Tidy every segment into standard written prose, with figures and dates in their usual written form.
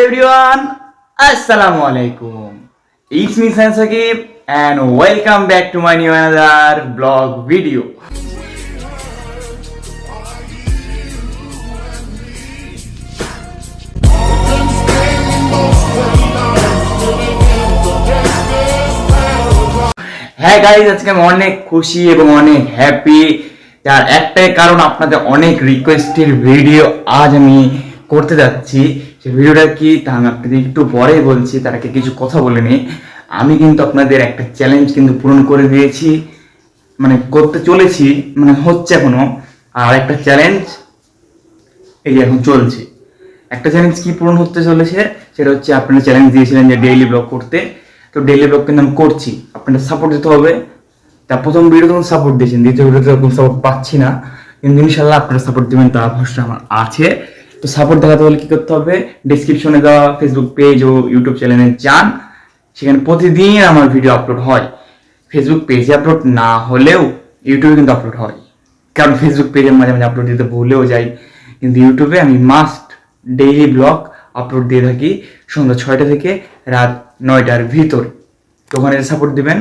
everyone, Assalamualaikum. It's me Sansakib and welcome back to my new another vlog video. হ্যাঁ guys, আজকে আমি অনেক খুশি এবং অনেক হ্যাপি। তার একটাই কারণ, আপনাদের অনেক রিকোয়েস্টের ভিডিও আজ আমি করতে যাচ্ছি। সেই ভিডিওটা কি তা আমি আপনাদের একটু পরে বলছি, তার আগে কিছু কথা বলে নিই। আমি কিন্তু আপনাদের একটা চ্যালেঞ্জ কিন্তু পূরণ করে দিয়েছি, মানে করতে চলেছি, মানে হচ্ছে এখনো। আর একটা চ্যালেঞ্জ এই এখন চলছে। একটা চ্যালেঞ্জ কি পূরণ হতে চলেছে সেটা হচ্ছে, আপনারা চ্যালেঞ্জ দিয়েছিলেন যে ডেইলি ব্লগ করতে, তো ডেইলি ব্লগ কিন্তু আমি করছি। আপনাদের সাপোর্ট দিতে হবে। তা প্রথম ভিডিও তখন সাপোর্ট দিয়েছেন, দ্বিতীয় ভিডিওতে কোনো সাপোর্ট পাচ্ছি না, কিন্তু ইনশাল্লাহ আপনারা সাপোর্ট দেবেন তা ভরসা আমার আছে। তো সাপোর্ট দেখাতে হলে কি করতে হবে, ডিসক্রিপশনে দেওয়া ফেসবুক পেজ ও ইউটিউব চ্যানেলে যান, সেখানে প্রতিদিন আমার ভিডিও আপলোড হয়। ফেসবুক পেজে আপলোড না হলেও ইউটিউবে কিন্তু আপলোড হয়, কারণ ফেসবুক পেজে মাঝে মাঝে আপলোড দিতে ভুলেও যাই, কিন্তু ইউটিউবে আমি মাস্ট ডেইলি ব্লগ আপলোড দিয়ে থাকি সন্ধ্যা 6টা থেকে রাত 9টার ভিতরে। তো ওখানে সাপোর্ট দিবেন।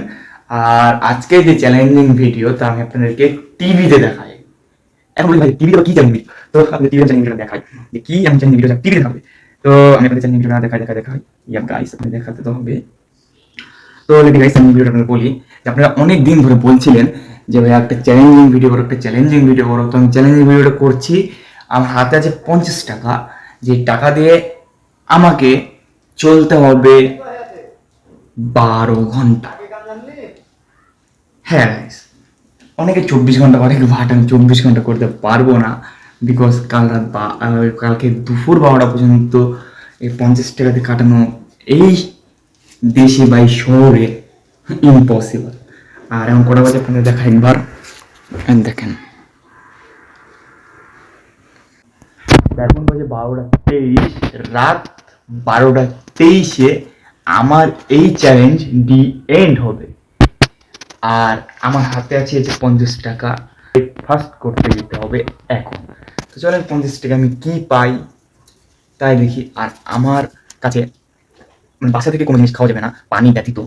আর আজকে যে চ্যালেঞ্জিং ভিডিও তা আমি আপনাদেরকে টিভিতে দেখাই। এখন বলি ভাই টিভিতে কি চ্যালেঞ্জ, তো আপনাদের টিভিতে চ্যালেঞ্জ ভিডিও দেখাই যে কি আমি চ্যালেঞ্জ ভিডিও টিভিতে দেখাবে। তো আমি আপনাদের চ্যালেঞ্জ ভিডিও দেখাই ইয়া গাইস, আপনাদের দেখাতে তো হবে। তো লেডি গাইস, আমি ভিডিওটা আপনাদের বলি যে আপনারা অনেক দিন ধরে বলছিলেন যে ভাই একটা চ্যালেঞ্জিং ভিডিও করো, একটা চ্যালেঞ্জিং ভিডিও করো। তো আমি চ্যালেঞ্জিং ভিডিওটা করছি। আমার হাতে আছে 50 টাকা, যে টাকা দিয়ে আমাকে চলতে হবে 12 ঘন্টা। হ্যাঁ গাইস, অনেকে 24 ঘন্টা করে, বাট আমি 24 ঘন্টা করতে পারবো না, বিকজ কালকে দুপুর 12টা পর্যন্ত এই 50 টাকাতে কাটানো এই দেশে বা এই শহরে ইম্পসিবল। আর এখন কটা বাজে আপনাদের দেখা একবার দেখেন, এখন বাজে 12টা 23, রাত 12টা 23-এ আমার এই চ্যালেঞ্জ ডি এন্ড হবে। আর আমার হাতে আছে যে 50 টাকা, ফার্স্ট করতে যেতে হবে এখন। তো চলেন 50 টাকা আমি কি পাই তাই দেখি। আর আমার কাছে বাসা থেকে কোনো জিনিস খাওয়া যাবে না, পানি ব্যতীত।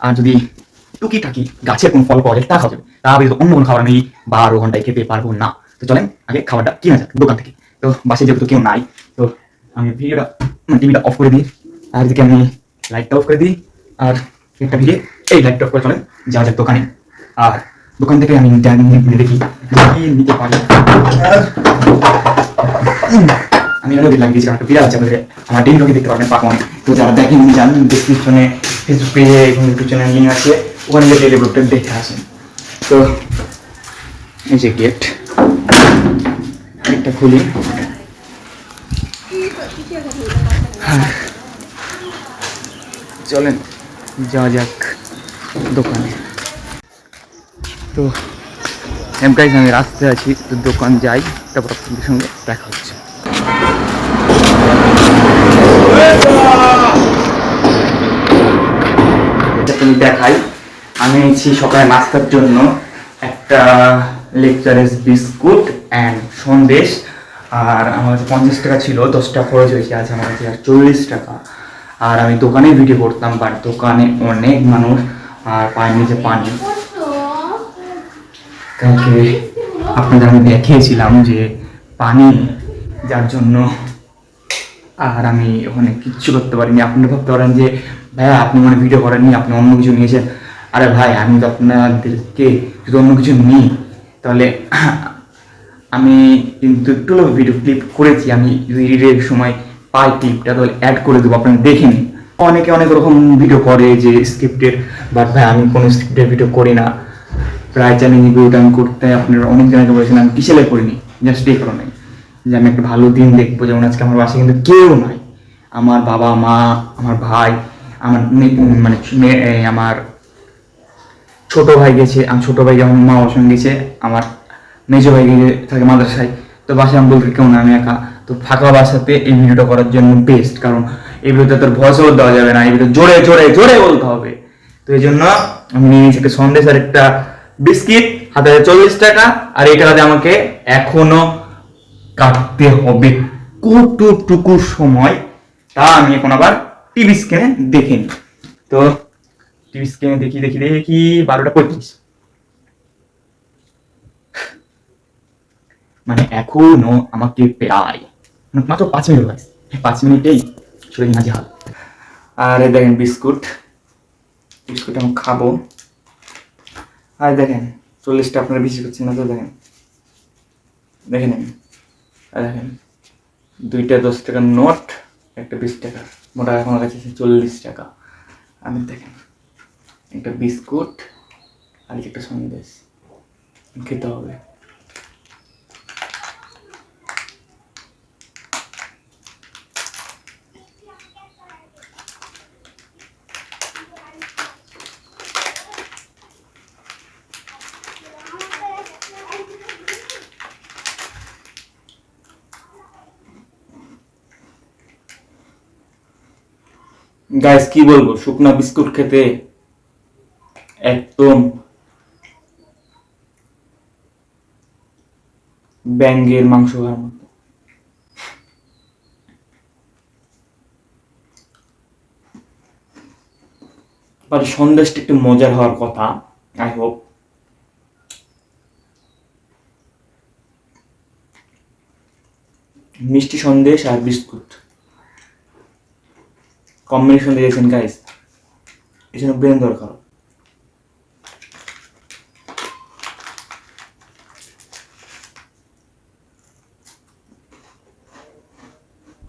আর যদি টুকিটাকি গাছের কোনো ফল পাওয়া যায় তা খাওয়া যাবে, তা ব্যতীত অন্য কোনো খাবার আমি 12 ঘন্টায় খেতে পারবো না। তো চলেন আগে খাবারটা কিনা যাক দোকান থেকে। তো বাসে যেহেতু কেউ নাই, তো আমি টিভিটা অফ করে দিই, আর এদিকে আমি লাইটটা অফ করে দিই, আর একটা ভিড়ে এই লাইটটা অফ করে চলেন যা যাক দোকানে। আর দোকান থেকে আমি দেখি কি নিতে পারি। আমি অনেক লাগিয়ে দিয়েছি, একটা বিড়াল আছে আমাদের, আমার ডেইলি ব্লগে দেখতে পারবেন পাক অনেক। তো যারা দেখেন জানেন, ডিসক্রিপশনে ফেসবুক পেজে এবং ইউটিউব চ্যানেল লিঙ্ক আছে, ওখানে গিয়ে ডেইলি ব্লগটা দেখে আসেন। তো এই যে গেটটা খুলি, চলেন যাওয়া যাক দোকানে। তো গাইস, আমি রাস্তায় আছি, তো দোকান যাই, তারপর আপনাদের সঙ্গে দেখা হচ্ছে। তুমি দেখাই, আমি নিয়েছি সকালে নাস্তার জন্য একটা লেকচারেস বিস্কুট অ্যান্ড সন্দেশ। আর আমার কাছে 50 টাকা ছিল, 10 টাকা খরচ হয়েছে, আছে আমার কাছে আর 40 টাকা। আর আমি দোকানে ভিডিও করতাম, বাট দোকানে অনেক মানুষ আর পায়ের নিচে পানি। কালকে আপনাদের আমি দেখিয়েছিলাম যে পানি, যার জন্য আর আমি ওখানে কিচ্ছু করতে পারিনি। আপনারা ভাবতে পারেন যে ভাইয়া আপনি মানে ভিডিও করেননি, আপনি অন্য কিছু নিয়েছেন। আরে ভাই, আমি তো আপনাদেরকে যদি অন্য কিছু নিই তাহলে আমি কিন্তু একটু ভিডিও ক্লিপ করেছি। আমি যদি এডিটের সময় পাই ক্লিপটা তাহলে অ্যাড করে দেবো, আপনারা দেখে নিন। অনেকে অনেক রকম ভিডিও করে যে স্ক্রিপ্টের, বাট ভাই আমি কোনো স্ক্রিপ্টের ভিডিও করি না। প্রায় চ্যালেঞ্জ ভিডিওটা আমি করতে আপনারা অনেক জনকে বলেছেন, আমি কিসেলে করিনি, জাস্ট এই কারণে যে আমি একটা ভালো দিন দেখবো। যেমন আজকে আমার বাসায় কিন্তু কেউ নাই, আমার বাবা মা, আমার ভাই, আমার মানে আমার ছোট ভাই গেছে, আমার ছোট ভাই যেমন মা ওর সঙ্গে গেছে, আমার মেজো ভাই গিয়ে থাকে মাদ্রাসায়। তো বাসায় আমি বলতে কেউ না, আমি একা। তো ফাঁকা বাসাতে এই ভিডিওটা করার জন্য বেস্ট, কারণ এই ভিডিওতে তোর ভয়েসও দেওয়া যাবে না, এই ভিডিও জোরে জোরে জোরে বলতে হবে। তো এই জন্য আমি নিয়ে নিয়েছি একটা সন্দেশ আর একটা বিস্কিট, হাতে 40 টাকা। আর এই টাকাতে আমাকে এখনো কাটতে হবে কতটুকু সময় তা আমি এখন আবার টিভি স্ক্রিনে দেখিনি। তো টিভি স্ক্রিনে দেখি 12:35, মানে এখনো আমাকে প্রায় মাত্র 5 মিনিট হয়েছে, 5 মিনিটেই শরীর নাজেহাল। আর দেখেন বিস্কুট আমি খাবো। আর দেখেন 40টা, আপনারা বেশি করছেন না তো, দেখেন আর দেখেন 2টা 10 টাকার নোট, একটা 20 টাকা, মোটা এখন কাছে 40 টাকা। আমি দেখেন একটা বিস্কুট আর একটা সন্দেশ খেতে হবে। গাইস কি বলবো, শুকনা বিস্কুট খেতে একদম ব্যাঙের মাংস খাওয়ার মতো। বাট সন্দেশটা একটু মজার হওয়ার কথা, আই হোপ। মিষ্টি সন্দেশ আর বিস্কুট কম্বিনেশন দিয়েছেন গাইস, এই জন্য ব্রেন দরকার।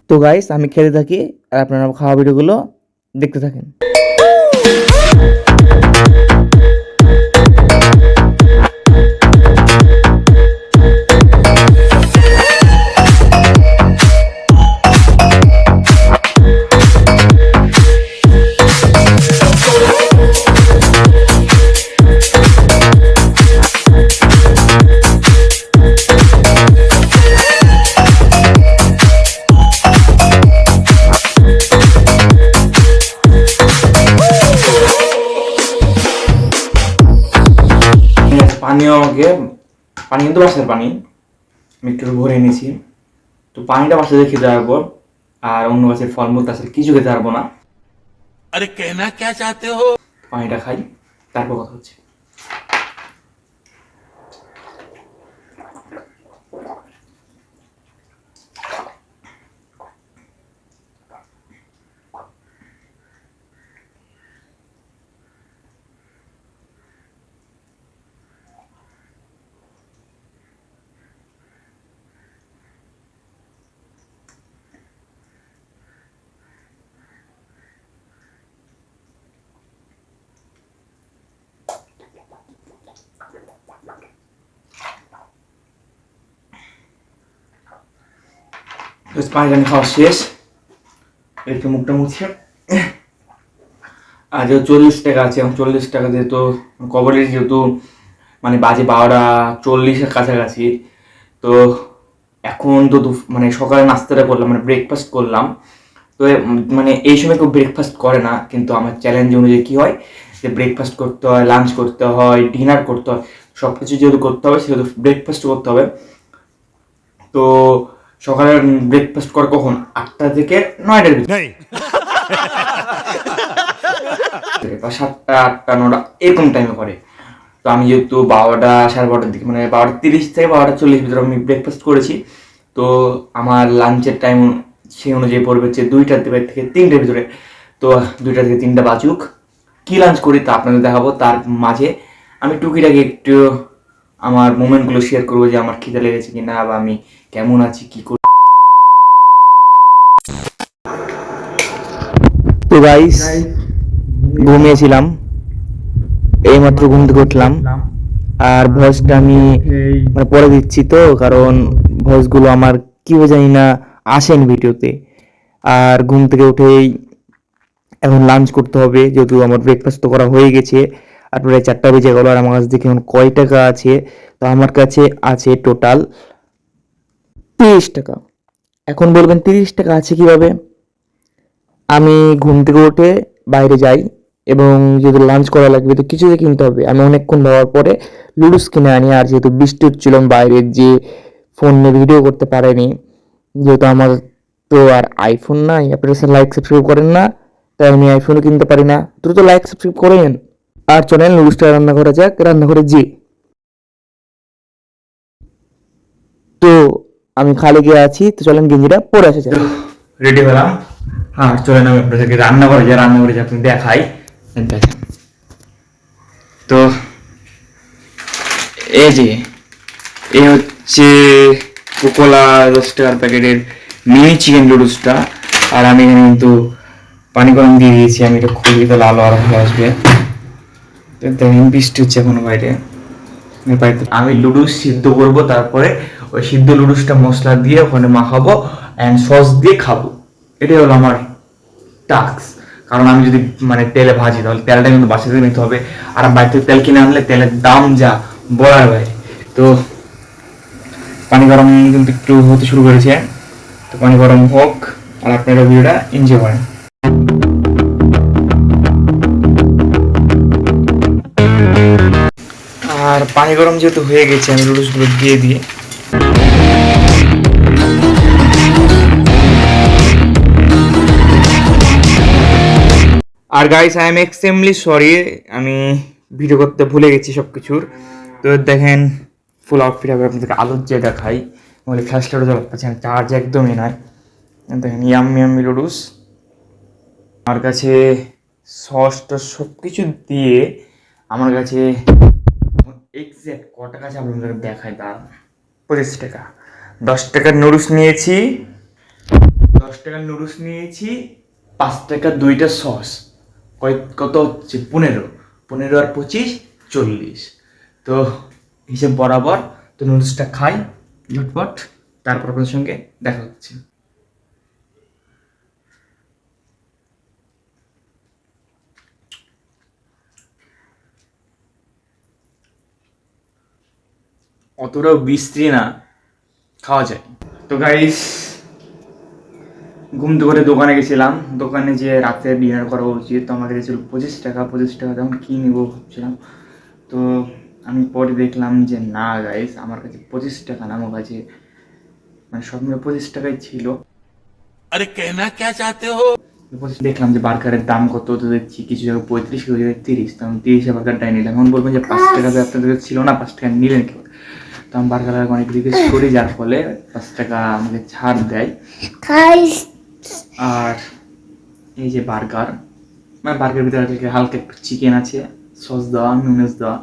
তো গাইস আমি খেতে থাকি আর আপনারা খাওয়া ভিডিওগুলো দেখতে থাকেন। পানি কিন্তু বাসার পানি, আমি একটু ভরে এনেছি। তো পানিটা বাসাতে খেতে পারবো, আর অন্য গাছের ফলমূল তাছাড়া কিছু খেতে পারবো না। আরে কেনা কে চাতে হো, পানিটা খাই তারপর কথা হচ্ছে। পানি খাওয়া শেষ, একটু মুখটা মুছে। আর যেহেতু 40 টাকা আছে, 40 টাকা যেহেতু কবরের, যেহেতু মানে বাজে 12:40 কাছাকাছি। তো এখন তো মানে সকালে নাস্তাটা করলাম, মানে ব্রেকফাস্ট করলাম। তো মানে এই সময় কেউ ব্রেকফাস্ট করে না, কিন্তু আমার চ্যালেঞ্জ অনুযায়ী কী হয় যে ব্রেকফাস্ট করতে হয়, লাঞ্চ করতে হয়, ডিনার করতে হয়, সব কিছু যেহেতু করতে হবে সেহেতু ব্রেকফাস্ট করতে হবে। তো সকালে ব্রেকফাস্ট করে কখন 8টা থেকে 9টার ভিতরে, বা 7টা 8টা 9টা এরকম টাইমে করে। তো আমি যেহেতু 12টা 12:30 দিকে, মানে 12:30 থেকে 12:40 ভিতরে আমি ব্রেকফাস্ট করেছি। তো আমার লাঞ্চের টাইম সেই অনুযায়ী পড়বে হচ্ছে 2টা থেকে 3টার ভিতরে। তো 2টা থেকে 3টা বাজুক, কী লাঞ্চ করি তা আপনাদের দেখাবো। তার মাঝে আমি টুকিটাকি একটু আমার মোমেন্টগুলো শেয়ার করবো, যে আমার খিদে লেগেছে কি না, বা আমি কেমন আছি, কি করি। তো গাইস ঘুমিয়েছিলাম, এইমাত্র ঘুম থেকে উঠলাম। আর ভয়েসটা আমি মানে পরে দিচ্ছি, তো কারণ ভয়েসগুলো আমার কি হয়ে জানি না আসেন ভিডিওতে। আর ঘুম থেকে উঠেই এখন লাঞ্চ করতে হবে, যেহেতু আমার ব্রেকফাস্ট তো করা হয়ে গেছে। আর প্রায় 4টা বেজে গেল, আর আমার কাছে দেখে এখন কয় টাকা আছে। তো আমার কাছে আছে টোটাল 30 টাকা। এখন বলবেন 30 টাকা আছে কিভাবে? আমি ঘুম থেকে উঠে বাইরে যাই, এবং যেহেতু লাঞ্চ করা লাগবে তো কিছুতে কিনতে হবে। আমি অনেকক্ষণ ভাবার পরে লুডুস কিনে আনি। আর যেহেতু বৃষ্টি হচ্ছিল, বাইরের যে ফোন নিয়ে ভিডিও করতে পারেনি, যেহেতু আমার তো আর আইফোন নাই, আপনারা লাইক সাবস্ক্রাইব করেন না, তাই আমি আইফোনও কিনতে পারি না। দ্রুত লাইক সাবস্ক্রাইব করেন আর চলেন নুডলসটা রান্না করা যাক, রান্নাঘরে যে। তো আমি খালি গিয়ে আছি, তো চলেন গেঞ্জিটা পরে আসা যাক। রেডি হলাম, হ্যাঁ চলেন আমি আপনাদেরকে রান্নাঘরে যে আপনি দেখাই। দেখেন তো এই যে এই হচ্ছে কোকোলা 10 টাকার প্যাকেটের মিনি চিকেন নুডলসটা। আর আমি এখানে কিন্তু পানি গরম দিয়ে দিয়েছি, আমি এটা খুবই তো লাল আর হয়ে আসবে। দেখেন বৃষ্টি হচ্ছে এখনো বাইরে। আমি লুডুস সিদ্ধ করব, তারপরে ওই সিদ্ধ লুডুসটা মশলা দিয়ে ওখানে মাখাবো অ্যান্ড সস দিয়ে খাবো। এটাই হলো আমার টাস্ক। কারণ আমি যদি মানে তেলে ভাজি তাহলে তেলটা কিন্তু বাঁচাতে নিতে হবে, আর বাইরে থেকে তেল কিনে আনলে তেলের দাম যা বলার বাইরে। তো পানি গরম কিন্তু একটু হতে শুরু করেছে, তো পানি গরম হোক আর আপনারা ভিডিওটা এনজয় করেন। আর পানি গরম যেহেতু হয়ে গেছে, আমি নুডলসগুলো দিয়ে দিই। আর guys I am extremely sorry, আমি ভিডিও করতে ভুলে গেছি সব কিছুর। তো দেখেন ফুল আউটফিট হবে, আপনাদেরকে আলোর যে দেখাই, বলে ফ্ল্যাশ লাইটও জ্বালাতে পারছি না, চার্জ একদমই নাই। দেখেন ইয়াম্মি ইয়াম্মি লুডুস। আমার কাছে সসটা সব কিছু দিয়ে আমার কাছে এক্স্যাক্ট ক টাকা আছে আপনাদের দেখায়, দাম 25 টাকা। 10 টাকার নুডলস নিয়েছি, 10 টাকার নুডলস নিয়েছি, 5 টাকার 2টা সস, কত হচ্ছে 15, 15 আর 25 40। তো হিসেব বরাবর। তো নুডলসটা খাই ঝটপট, তারপর আপনাদের সঙ্গে দেখা হচ্ছে। অতটাও বিশ্রী না, খাওয়া যায়। তো গাইস ঘুম থেকে করে দোকানে গেছিলাম, দোকানে যে রাতে ডিনার করা উচিত, তো আমাকে দিয়েছিল 25 টাকা। 25 টাকা তখন কী নেবো ভাবছিলাম, তো আমি পরে দেখলাম যে না গাইস আমার কাছে 25 টাকা না, আমার কাছে মানে সব মিলে 25 টাকাই ছিল। আরে কেনা কে চাতে হো। দেখলাম যে বার্গারের দাম কত, তো দেখছি কিছু জায়গায় 35, কিছু জায়গায় 30। তো আমি 30 বার্গারটাই নিলাম। এখন বলবেন যে 5 টাকা তো আপনাদের ছিল না, 5 টাকা নিলেন কেউ? তো আমি বার্গার অনেক দিকে সরে যার ফলে 5 টাকা আমাকে ছাড় দেয়। আর এই যে বার্গার, মানে বার্গারের ভিতরে হালকা একটু চিকেন আছে, সস দেওয়া, মিউনিস দেওয়া।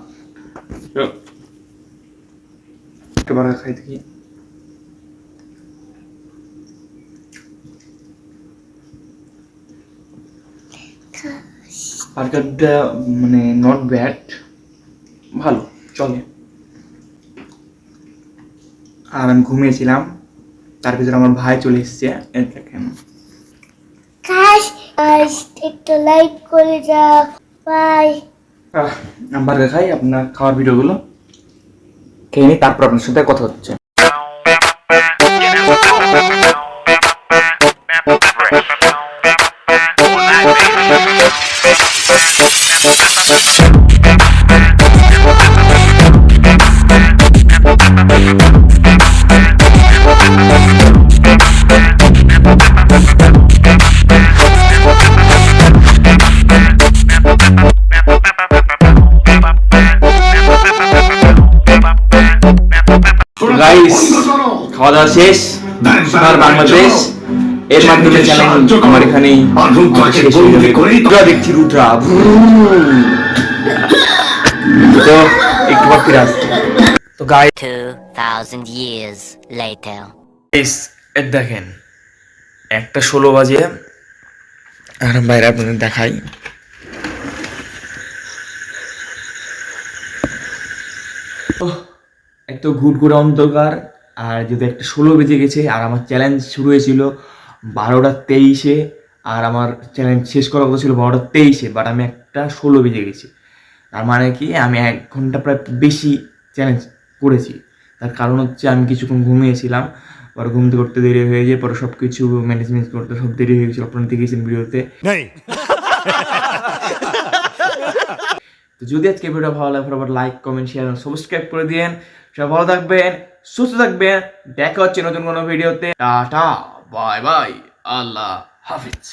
একটু বার্গার খাই দেখি। বার্গারটা মানে নট ব্যাড, ভালো চলে। আর আমি ঘুমিয়েছিলাম, তার ভিতরে আমার ভাই চলে এসছে। দেখেন একটু লাইক করে যাও, বাই। বার্গার খাই, আপনার খাওয়ার ভিডিওগুলো খেয়ে নিই, তারপর আপনার সাথে কথা হচ্ছে। গাইস খাওয়া দাওয়া শেষ, সোনার বাংলাদেশ এর মাধ্যমে চ্যানেল আমার এখানেই শেষ হয়ে যাবে। রুদ্রা দেখছি, রুদ্রা। তো একটু পর ফিরে আসছি। তো গাইস 2000 years later, দেখেন 1:16 বাজে, আর বাইরে আপনাদের দেখাই। এত ঘুটঘুরে অন্ধকার, আর যদি 1:16 বেজে গেছে, আর আমার চ্যালেঞ্জ শুরু হয়েছিল 12:23, আর আমার চ্যালেঞ্জ শেষ করার কথা ছিল 12:23, বাট আমি 1:16 বেজে গেছি। তার মানে কি আমি 1 ঘন্টা প্রায় বেশি চ্যালেঞ্জ করেছি। তার কারণ হচ্ছে আমি কিছুক্ষণ ঘুমিয়েছিলাম, পরে ঘুম থেকে করতে দেরি হয়ে যায়, পরে সব কিছু ম্যানেজমেন্ট করতে সব দেরি হয়ে গেছিলো, আপনারা দেখেছেন ভিডিওতে। তো যদি আজকে ভিডিও ভালো লাগে আবার লাইক, কমেন্ট, শেয়ার এবং সাবস্ক্রাইব করে দিন। সবাই ভালো থাকবেন, সুস্থ থাকবেন, দেখা হচ্ছে নতুন কোনো ভিডিওতে। টাটা। বাই বাই, আল্লাহ হাফিজ।